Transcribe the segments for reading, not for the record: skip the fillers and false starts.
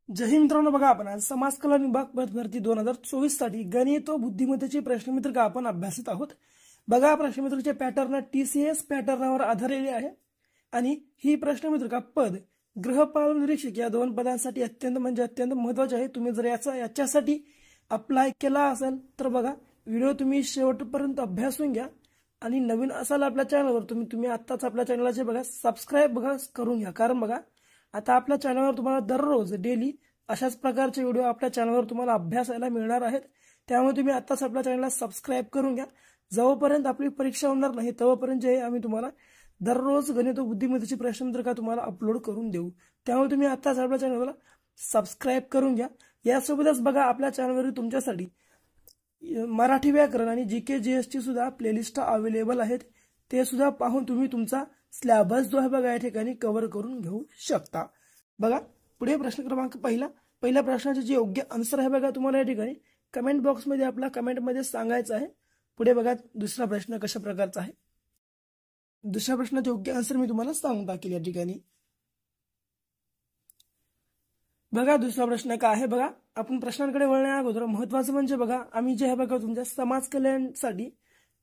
जय हिंद मित्रांनो, बघा आपण आज समाज कल्याण विभाग पद भरती 2024 साठी गणित व बुद्धिमत्तेचे प्रश्नपत्रिका आपण अभ्यासत आहोत। बघा प्रश्नपत्रिकेचे पॅटर्न TCS पॅटर्नवर आधारलेले आहे आणि ही प्रश्नपत्रिका पद गृहपाल निरीक्षक या दोन पदांसाठी अत्यंत महत्त्वाचे आहे। तुम्ही जर याच्यासाठी अप्लाय केला असेल तर बघा व्हिडिओ तुम्ही शेवटपर्यंत अभ्यासून घ्या आणि नवीन असाल आपल्या चॅनलवर तुम्ही आत्ताच आपल्या चॅनलला बघा सबस्क्राइब करून घ्या। कारण बघा आता आपल्या चॅनलवर तुम्हाला दररोज डेली अशाच प्रकारचे व्हिडिओ आपल्या चॅनलवर तुम्हाला अभ्यासायला मिळणार आहेत। त्यामुळे तुम्ही आत्ताच आपल्या चॅनलला सबस्क्राइब करून घ्या। जोपर्यंत आपली परीक्षा होणार नाही तोपर्यंत जे आम्ही तुम्हाला दररोज गणित व बुद्धिमत्तेची प्रश्नपत्रिका तुम्हाला अपलोड करून देऊ। त्यामुळे तुम्ही आत्ताच आपल्या चॅनलला सबस्क्राइब करून घ्या। यासोबतच बघा आपल्या चॅनलवर तुमच्यासाठी मराठी व्याकरण आणि जीके जीएसटी सुद्धा प्लेलिस्ट अवेलेबल आहेत। ते सुद्धा पाहून तुम्ही तुमचा सिलेबस जो आहे बघा या ठिकाणी कव्हर करून घेऊ शकता। बघा पुढे प्रश्न क्रमांक पहिल्या प्रश्नाचे जे योग्य आन्सर आहे बघा तुम्हाला या ठिकाणी कमेंट बॉक्स मध्ये आपला कमेंट मध्ये सांगायचं आहे। पुढे बघा दुसरा प्रश्न कशा प्रकारचा आहे। दुसऱ्या प्रश्नाचे योग्य आन्सर मी तुम्हाला सांगून टाकेल या ठिकाणी। बघा दुसरा प्रश्न काय आहे बघा, आपण प्रश्नांकडे वळण्या अगोदर महत्त्वाचं म्हणजे बघा आम्ही जे आहे बघा तुमच्या समाज कल्याणसाठी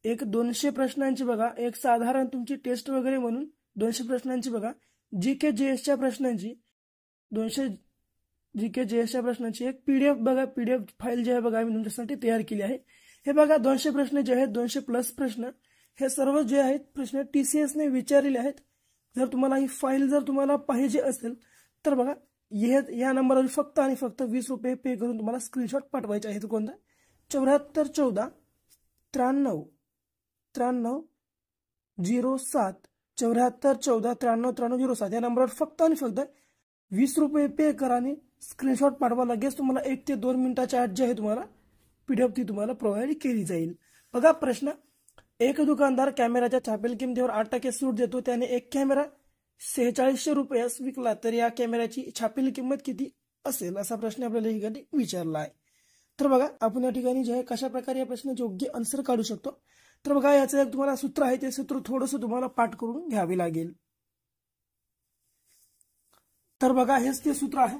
एक 200 प्रश्नांची बघा एक साधारण तुमची टेस्ट वगैरे म्हणून 200 प्रश्नांची बघा जीके जीएसच्या प्रश्नांची 200 जीके जीएसच्या प्रश्नांची एक पीडीएफ फाईल जी आहे बघा आम्ही तुमच्यासाठी तयार केली आहे। हे बघा 200 प्रश्न जे आहेत 200 प्लस प्रश्न हे सर्व जे आहेत प्रश्न TCS ने विचारलेले आहेत। जर तुम्हाला ही फाईल जर तुम्हाला पाहिजे असेल तर बघा या नंबरवर फक्त आणि फक्त 20 रुपये पे करून तुम्हाला स्क्रीनशॉट पाठवायचे आहे। तो कोणता 74 14 93 93 07 74 14 93 93 07 या नंबरवर फक्त आणि फक्त 20 रुपये पे करा आणि स्क्रीनशॉट पाठवा। लगेच तुम्हाला 1 ते 2 मिनिटाच्या आत जे आहे तुम्हाला पीडीएफ ती तुम्हाला प्रोव्हाइड केली जाईल। बघा प्रश्न, एक दुकानदार कॅमेराच्या छापील किमतीवर 8% सूट देतो। त्याने एक कॅमेरा 4600 रुपयास विकला तर या कॅमेऱ्याची छापील किंमत किती असेल असा प्रश्न आपल्याला या ठिकाणी विचारला आहे। तर बघा आपण या ठिकाणी जे आहे कशा प्रकारे या प्रश्नाचे योग्य आन्सर काढू शकतो तर बघा याचं एक तुम्हाला सूत्र आहे, ते सूत्र थोडंसं तुम्हाला पाठ करून घ्यावे लागेल। तर बघा हेच ते सूत्र आहे।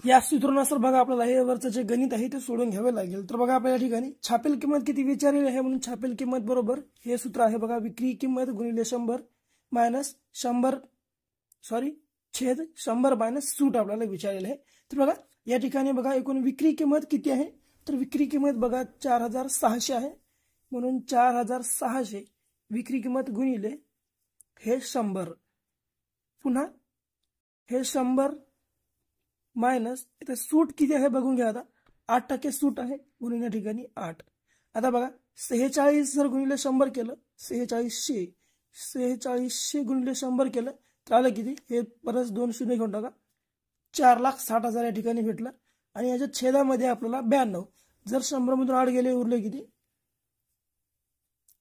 या सूत्रानुसार बघा आपल्याला हे वरचं जे गणित आहे ते सोडून घ्यावे लागेल। तर बघा आपल्या ठिकाणी छापील किंमत किती विचारलेली आहे म्हणून छापील किंमत बरोबर हे सूत्र आहे बघा विक्री किंमत गुणिले 100 मायनस 100 छेद 100 मायनस सूट आपल्याला विचारलेलं आहे। तर बघा या ठिकाणी बघा एकूण विक्री किंमत किती आहे तर विक्री किंमत बघा 4600 आहे म्हणून 4600 विक्री किंमत गुणिले हे 100 पुन्हा हे 100 मायनस इथे सूट किती आहे बघून घ्या। आता 8% सूट आहे म्हणून या ठिकाणी 8। आता बघा 46 जर गुणिले 100 केलं 4600 गुणिले 100 केलं तर आलं किती, हे परत 2 शून्य घेऊन टाका 4,60,000 या ठिकाणी भेटलं। आणि याच्या छेदामध्ये आपल्याला 92 जर 100 मधून 8 गेले उरले किती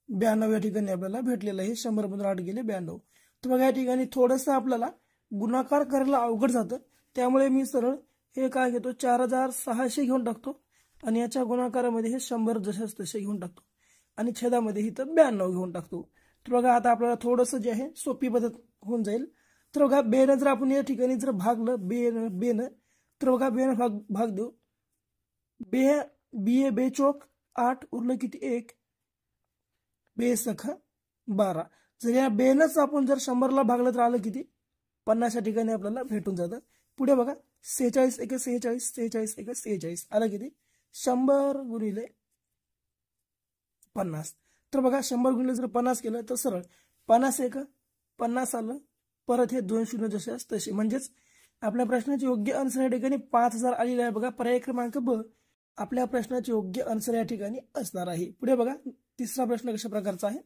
92 या ठिकाणी आपल्याला भेटलेलं आहे। 100 मधून 8 गेले 92। तर बघा या ठिकाणी थोडंसं आपल्याला गुणाकार करायला अवघड जातं, त्यामुळे मी सरळ हे काय घेतो 4600 घेऊन टाकतो आणि याच्या गुणाकारामध्ये हे 100 जसे तसे घेऊन टाकतो आणि छेदामध्ये ही तर 92 घेऊन टाकतो। तर बघा आता आपल्याला थोडंसं जे आहे सोपी पद्धत होऊन जाईल। तर बघा बेनं जर आपण या ठिकाणी जर भागलं बेनं तर बघा बेनं भाग देऊ बे चौक 8 उरलं किती 1 बे सखा 12। जर या बेनच आपण जर 100 ला भागलं तर आलं किती 50 या ठिकाणी आपल्याला भेटून जातं। पुढे बघा 46 1 46 46 1 46 आलं किती 100 गुणिले 50। तर बघा 100 गुणिले जर 50 केलं तर सरळ 50 1 50 आलं, परत हे 2 शून्य जसे तसे, म्हणजेच आपल्या प्रश्नाचे योग्य आन्सर या ठिकाणी 5000 आलेले आहे। बघा पर्याय क्रमांक ब आपल्या प्रश्नाचे योग्य आन्सर या ठिकाणी असणार आहे। पुढे बघा तिसरा प्रश्न कशा प्रकारचा आहे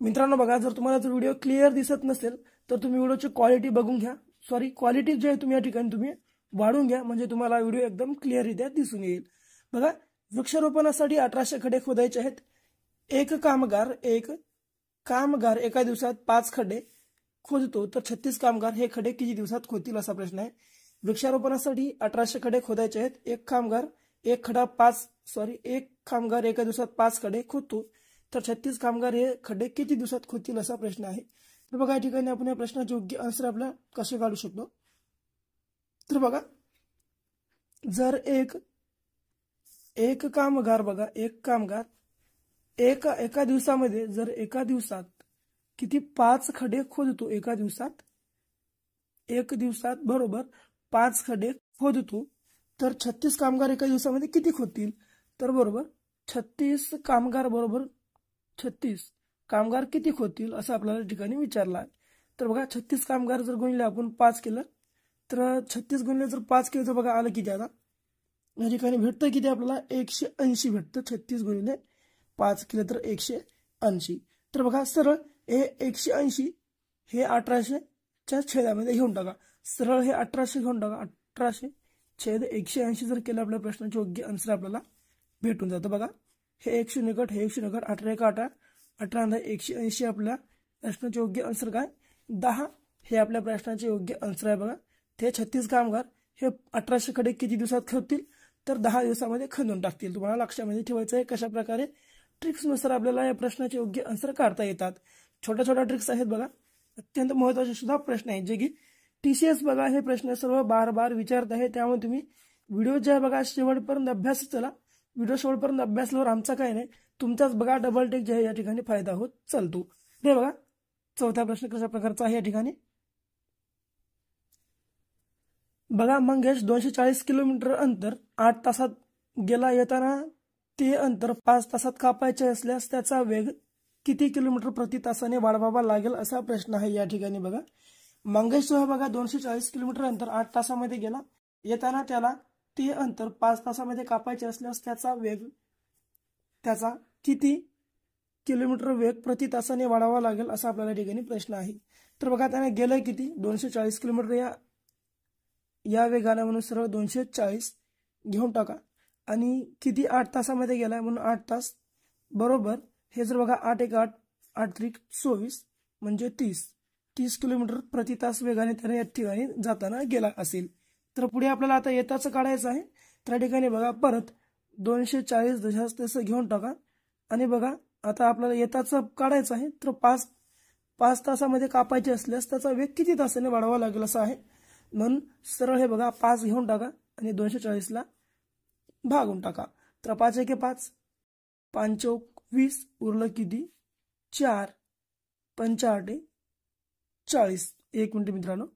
मित्रांनो। बघा जर तुम्हाला जर व्हिडिओ क्लिअर दिसत नसेल तर तुम्ही व्हिडिओची क्वालिटी बघून घ्या, क्वालिटी जे आहे तुम्ही या ठिकाणी तुम्ही वाढवून घ्या म्हणजे तुम्हाला व्हिडिओ एकदम क्लिअररित्या दिसून येईल। बघा वृक्षारोपणासाठी 1800 खड्डे खोदायचे आहेत। एक कामगार एका दिवसात 5 खड्डे खोदतो तर 36 कामगार हे खड्डे किती दिवसात खोदतील असा प्रश्न आहे। वृक्षारोपणासाठी 1800 खड्डे खोदायचे आहेत। एक कामगार एका दिवसात 5 खड्डे खोदतो तर 36 कामगार हे खड्डे किती दिवसात खोदतील असा प्रश्न आहे। तर बघा या ठिकाणी आपण या प्रश्नाचे योग्य आन्सर आपल्याला कसे काढू शकतो. तर बघा जर एक कामगार बघा एका दिवसामध्ये जर एका दिवसात किती 5 खडे खोदतो एक दिवसात बरोबर 5 खडे खोदतो तर 36 कामगार एका दिवसामध्ये किती खोदतील. तर बरोबर 36 कामगार बरोबर 36 कामगार किती खोदतील असं आपल्याला ठिकाणी विचारलं आहे. तर बघा 36 कामगार जर गुणले आपण 5 केलं तर 36 गुणले जर 5 केलं तर बघा आलं किती. आता या ठिकाणी भेटतं किती आपल्याला 180 भेटतं. 36 गुणिले 5 केलं तर 180. तर बघा सरळ हे 180 हे 1800च्या छेदामध्ये घेऊन टाका. सरळ हे 1800 घेऊन टाका. 1800 छेद 180 जर केलं आपल्या प्रश्नाचे योग्य आन्सर आपल्याला भेटून जातं. बघा हे 1 शून्य कट हे 1 शून्य कट 18 1 18 18 180 आपल्या प्रश्नाचे योग्य आन्सर काय 10 हे आपल्या प्रश्नाचे योग्य आन्सर आहे. बघा ते 36 कामगार हे 1800 खडे किती दिवसात खोदतील तर 10 दिवसामध्ये खणून टाकतील. तुम्हाला लक्षामध्ये ठेवायचं आहे कशा प्रकारे ट्रिक्सनुसार आपल्याला या प्रश्नाचे योग्य आन्सर काढता येतात. छोट्या छोट्या ट्रिक्स आहेत बघा, अत्यंत महत्त्वाचे सुद्धा प्रश्न आहेत जे की TCS बघा हे प्रश्न सर्व बार विचारत आहे. त्यामुळे तुम्ही व्हिडिओ जे आहे बघा शेवटपर्यंत अभ्यास चला. व्हिडिओ शेवटपर्यंत अभ्यासल्यावर आमचा काय नाही तुमचाच बघा डबल टेक जे आहे या ठिकाणी फायदा होत चालतो. हे बघा चौथा प्रश्न कशा प्रकारचा आहे या ठिकाणी बघा. मंगेश 240 किलोमीटर अंतर 8 तासात गेला. येताना ते अंतर 5 तासात कापायचे असल्यास त्याचा वेग किती किलोमीटर प्रति तासाने वाढवावा लागेल असा प्रश्न आहे या ठिकाणी. बघा मंगेश जो आहे बघा 240 किलोमीटर अंतर 8 तासामध्ये गेला. येताना त्याला ते अंतर 5 तासामध्ये कापायचे असल्यास त्याचा किती किलोमीटर वेग प्रति तासाने वाढवावा लागेल असा आपल्याला ठिकाणी प्रश्न आहे. तर बघा त्याने गेलं किती 240 किलोमीटर या वेगाने म्हणून सरळ 240 घेऊन टाका आणि किती 8 तासामध्ये गेलाय म्हणून 8 तास बरोबर हे जर बघा 8 1 8 8 3 24 म्हणजे 30 किलोमीटर प्रति तास वेगाने त्याने या ठिकाणी जाताना गेला असेल. तर पुढे आपल्याला आता येताचं काढायचं आहे. त्या ठिकाणी बघा परत 240 जशास तसं घेऊन टाका आणि बघा आता आपल्याला येताचं काढायचं आहे. तर 5 तासामध्ये कापायचे असल्यास त्याचा वेग किती तासाने वाढवावा लागेल असं आहे. म्हणून सरळ हे बघा 5 घेऊन टाका आणि 240ला भागून टाका. तर 5 1 5 5 चौक 20 उरलं किती 4 5 8 40. एक मिनिट मित्रांनो.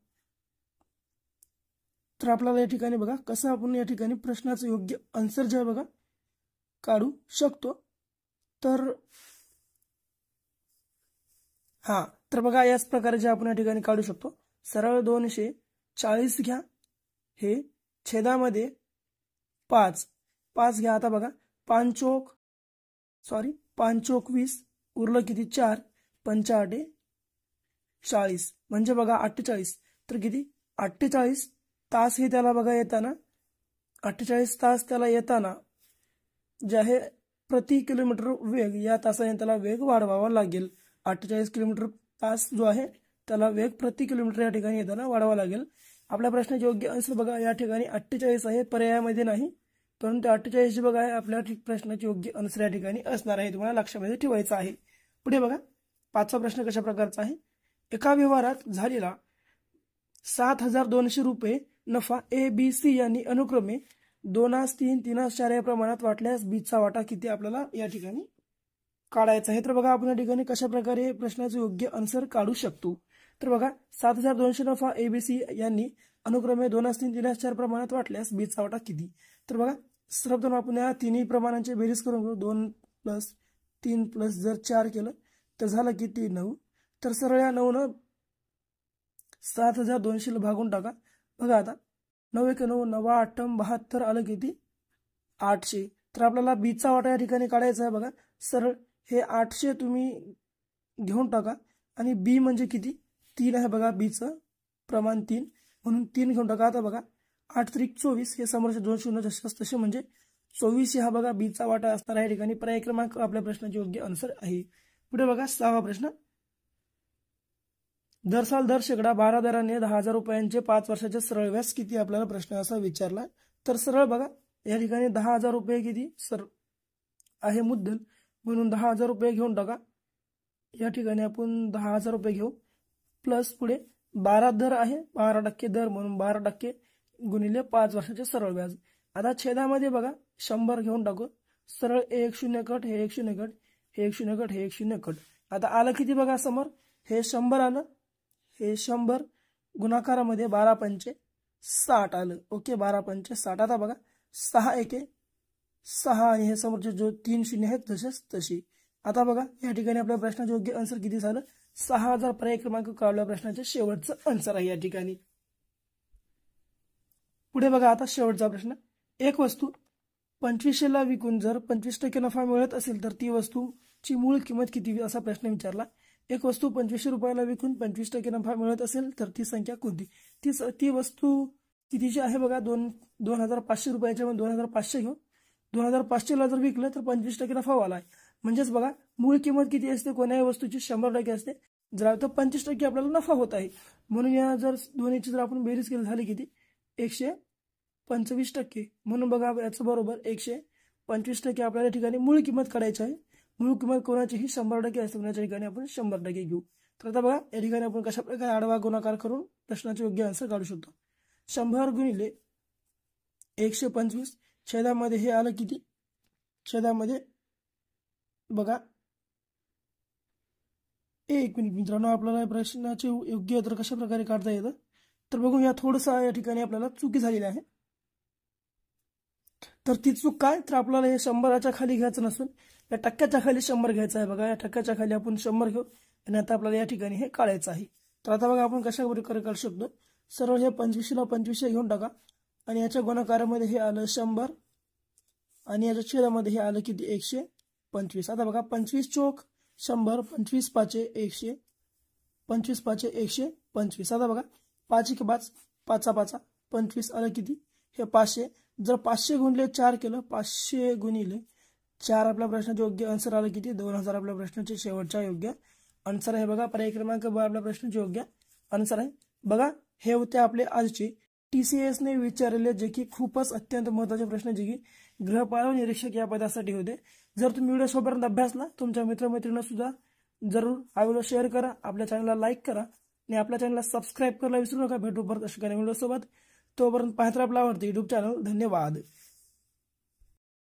तर आपल्याला या ठिकाणी बघा कसं आपण या ठिकाणी प्रश्नाचं योग्य आन्सर जे आहे बघा काढू शकतो. तर तर बघा याच प्रकारे जे आपण या ठिकाणी काढू शकतो. सरळ 240 घ्या हे छेदामध्ये 5 घ्या. आता बघा 5 चौक 20 उरलं किती 4 5 8 40 म्हणजे बघा 48. तर किती 48 तास हे त्याला बघा येताना 48 तास त्याला येताना जे आहे प्रति किलोमीटर वेग या तासाने त्याला वेग वाढवावा लागेल. 48 किलोमीटर तास जो आहे त्याला वेग प्रति किलोमीटर या ठिकाणी येताना वाढवावा लागेल. आपल्या प्रश्नाचे योग्य आन्सर बघा या ठिकाणी 48 आहे, पर्यायामध्ये नाही, परंतु 48 बघा आहे आपल्या प्रश्नाचे योग्य आन्सर या ठिकाणी असणार आहे. तुम्हाला लक्षामध्ये ठेवायचं आहे. पुढे बघा 5वा प्रश्न कशा प्रकारचा आहे. एका व्यवहारात झालेला 7200 रुपये नफा ABC यांनी अनुक्रमे 2/3 3/4 या प्रमाणात वाटल्यास बीचा वाटा किती आपल्याला या ठिकाणी काढायचा आहे. तर बघा आपण या ठिकाणी कशा प्रकारे प्रश्नाचे योग्य आन्सर काढू शकतो. तर बघा 7200 नफा ABC यांनी अनुक्रमे 2/3 3/4 प्रमाणात वाटल्यास बीचा वाटा किती. तर बघा सर्वप्रथम आपण या तिन्ही प्रमाणांची बेरीज करून घेऊ. 2 + 3 + जर 4 केलं तर झालं किती 9. तर सरळ या 9 7200 भागून टाका. बघा आता 9 1 9 9 8 72 आलं किती 800. तर आपल्याला बीचा वाटा या ठिकाणी काढायचा आहे. बघा सरळ हे 800 तुम्ही घेऊन टाका आणि बी म्हणजे किती 3 आहे. बघा बीचं प्रमाण 3 म्हणून 3 घेऊन टाका. आता बघा 8 3 24 हे समोरचे 2 शून्य तसे म्हणजे 24 हा बघा बीचा वाटा असणार आहे. ठिकाणी पर्याय क्रमांक आपल्या प्रश्नाचे योग्य आन्सर आहे. पुढे बघा 6वा प्रश्न. दर साल दर शेकडा 12 दराने 10,000 रुपयांचे 5 वर्षाचे सरळ व्याज किती आपल्याला प्रश्न असा विचारला. तर सरळ बघा या ठिकाणी 10,000 रुपये किती आहे मुद्दल म्हणून 10,000 रुपये घेऊन टाका. या ठिकाणी आपण 10,000 रुपये घेऊ प्लस पुढे 12 दर आहे, 12% दर म्हणून 12% गुणिले 5 वर्षाचे सरळ व्याज. आता छेदामध्ये बघा 100 घेऊन टाकू. सरळ 1 0 कट, हे 1 0 कट, हे 1 0 कट, हे 1 0 कट. आता आलं किती बघा समोर, हे 100 आलं, हे 100 गुणाकारामध्ये 12 पंचे 60 आलं. ओके, 12 पंचे 60. आता बघा 6 1 6 आणि हे समोरचे जो 3 शून्य आहेत तसेच तशी. आता बघा या ठिकाणी आपल्या प्रश्नाचे योग्य आन्सर किती झालं, 6000 पर्याय क्रमांक काढला प्रश्नाचे शेवटचं आन्सर आहे या ठिकाणी. पुढे बघा आता शेवटचा प्रश्न. एक वस्तू 2500ला विकून जर 25% नफा मिळत असेल तर ती वस्तूची मूळ किंमत किती, असा प्रश्न विचारला. एक वस्तू 2500 रुपयाला विकून 25% नफा मिळत असेल तर ती संख्या कोणती. ती वस्तू कितीची आहे बघा, 2500 रुपयाच्या, 2500 घेऊ. 2500ला जर विकलं तर 25% नफा वाला आहे. म्हणजेच बघा मूळ किंमत किती असते कोण्याही वस्तूची, 100% असते. जर आता 25% आपल्याला नफा होत आहे, म्हणून या जर दोन्हीची जर आपण बेरीज केली झाली किती, 125%. म्हणून बघा याचं बरोबर 125% आपल्याला या ठिकाणी मूळ किंमत काढायची आहे. मूळ किंमत कोणाचीही 100% असते, कोणाच्या ठिकाणी आपण 100% घेऊ. तर आता बघा या ठिकाणी आपण कशा प्रकारे आडवा गुणाकार करून प्रश्नाचे योग्य आन्सर काढू शकतो. 100 गुणिले 125 छेदामध्ये हे आलं किती, छेदामध्ये बघा 1 मिनिट मित्रांनो, आपल्याला प्रश्नाचे योग्य उत्तर कशा प्रकारे काढता येतं तर बघूया. थोडंसं या ठिकाणी आपल्याला चुकी झालेली आहे. तर ती चूक काय, तर आपल्याला हे 100च्या खाली घ्यायचं नसून या टक्क्याच्या खाली 100 घ्यायचं आहे. बघा या टक्क्याच्या खाली आपण 100 घेऊ आणि आता आपल्याला या ठिकाणी हे काढायचं आहे. तर आता बघा आपण कशा प्रकारे काढू शकतो. सरळ हे 25ला 2500 घेऊन टाका आणि याच्या गुणाकारामध्ये हे आलं 100 आणि याच्या छेदामध्ये हे आलं किती, 125. आता बघा 25 चोक 100, 25 पाचे 100, 25 पाचे 125. आता बघा 5 1 5, 5 5 25 आलं किती, हे 500. जर 500 गुणिले 4 केलं, 500 गुणिले 4 आपल्या प्रश्नाचे योग्य आन्सर आलं किती, 2000 आपल्या प्रश्नाचे शेवटचा योग्य आन्सर आहे. बघा पर्याय क्रमांक 12 आपल्या प्रश्नाचे योग्य आन्सर आहे. बघा हे होते आपले आजचे TCSने विचारलेले जे की खूपच अत्यंत महत्त्वाचे प्रश्न, जे की गृहपाल निरीक्षक या पदासाठी होते. जर तुम्ही व्हिडिओ सोबत अभ्यासला, तुमच्या मित्रमैत्रिणींना सुद्धा जरूर हा व्हिडिओ शेअर करा, आपल्या चॅनलला लाईक करा आणि आपल्या चॅनलला सबस्क्राईब करायला विसरू नका. भेटू परत अशा काही व्हिडिओ सोबत. तोपर्यंत पाहत राहा आपला आवडते YouTube चॅनल. धन्यवाद.